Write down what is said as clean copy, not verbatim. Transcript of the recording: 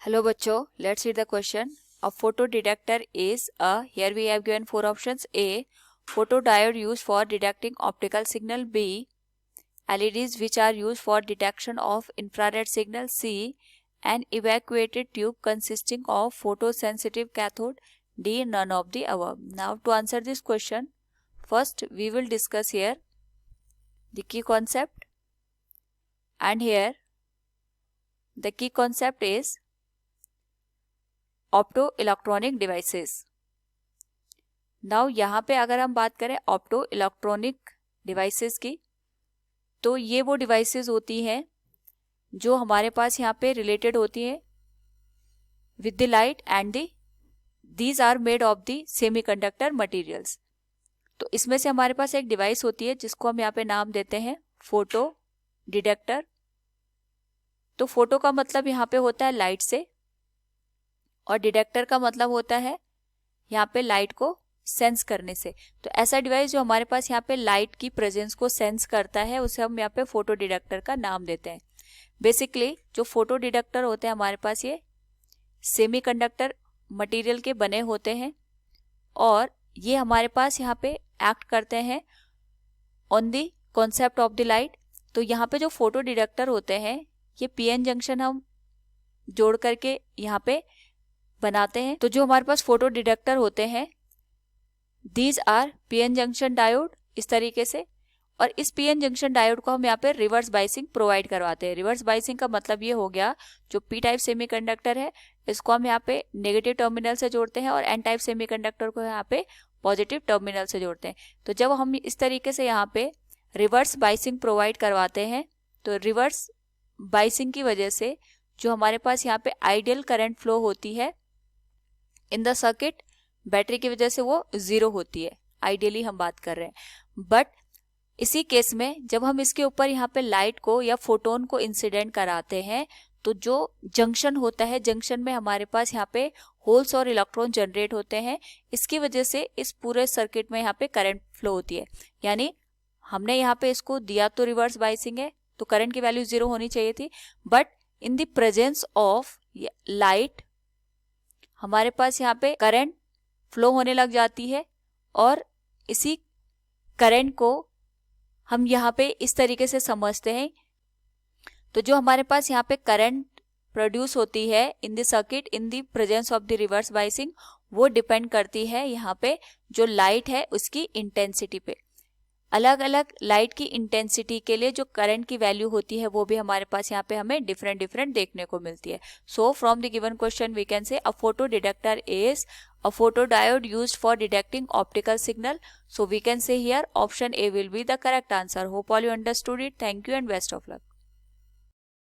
Hello बच्चों, let's read the question. A photodetector is here we have given four options. A. Photodiode used for detecting optical signal. B. LEDs which are used for detection of infrared signal. C. An evacuated tube consisting of photosensitive cathode. D. None of the above. Now to answer this question, first we will discuss here the key concept, and here the key concept is opto electronic devices. Now यहाँ पे अगर हम बात करें opto electronic devices की, तो ये वो डिवाइसेस होती हैं जो हमारे पास यहाँ पे रिलेटेड होती हैं with the light and these are made of the semiconductor materials. तो इसमें से हमारे पास एक डिवाइस होती है जिसको हम यहाँ पे नाम देते हैं फोटो डिटेक्टर. तो फोटो का मतलब यहाँ पे होता है लाइट से, और डिटेक्टर का मतलब होता है यहाँ पे लाइट को सेंस करने से. तो ऐसा डिवाइस जो हमारे पास यहाँ पे लाइट की प्रेजेंस को सेंस करता है उसे हम यहाँ पे फोटो डिटेक्टर का नाम देते हैं. बेसिकली जो फोटो डिटेक्टर होते हैं हमारे पास ये सेमीकंडक्टर मटेरियल के बने होते हैं, और ये हमारे पास यहाँ पे एक्ट करते हैं on the concept of the light. तो यहाँ पे जो फोटो डिटेक्टर होते हैं ये पीएन जंक्शन हम जोड़ करके यहाँ पे बनाते हैं. तो जो हमारे पास फोटो डिटेक्टर होते हैं these are PN junction diode इस तरीके से, और इस पीएन जंक्शन डायोड को हम यहाँ पे रिवर्स बाइसिंग प्रोवाइड करवाते हैं. रिवर्स बाइसिंग का मतलब ये हो गया जो पी टाइप सेमीकंडक्टर है इसको हम यहाँ पे नेगेटिव टर्मिनल से जोड़ते हैं और एन टाइप सेमीकंडक्टर को यहाँ पे पॉजिटिव टर्मिनल से जोड़ते हैं. तो जब हम इस तरीके से यहाँ पे रिवर्स बाइसिंग प्रोवाइड करवाते हैं तो रिवर्स बाइसिंग की वजह से जो हमारे पास यहाँ पे आइडियल करंट फ्लो होती है इन द सर्किट, बैटरी की वजह से वो जीरो होती है. आइडियली हम बात कर रहे हैं. बट इसी केस में जब हम इसके ऊपर यहाँ पे लाइट को या फोटोन को इंसिडेंट कराते हैं तो जो जंक्शन होता है, जंक्शन में हमारे पास यहाँ पे होल्स और इलेक्ट्रॉन जनरेट होते हैं. इसकी वजह से इस पूरे सर्किट में यहाँ पे करंट फ्लो होती है. यानी हमने यहाँ पे इसको दिया तो रिवर्स बाइसिंग है तो करंट की वैल्यू जीरो होनी चाहिए थी, but in the presence of light हमारे पास यहाँ पे करंट फ्लो होने लग जाती है, और इसी करंट को हम यहाँ पे इस तरीके से समझते हैं. तो जो हमारे पास यहाँ पे करंट प्रोड्यूस होती है in the circuit in the presence of the reverse biasing, वो डिपेंड करती है यहाँ पे जो लाइट है उसकी इंटेंसिटी पे. अलग अलग लाइट की इंटेंसिटी के लिए जो करंट की वैल्यू होती है वो भी हमारे पास यहाँ पे हमें डिफरेंट देखने को मिलती है. So from the given question we can say a photo detector is a photodiode used for detecting optical signal. So we can say here option A will be the correct answer. Hope all you understood it. Thank you and best of luck.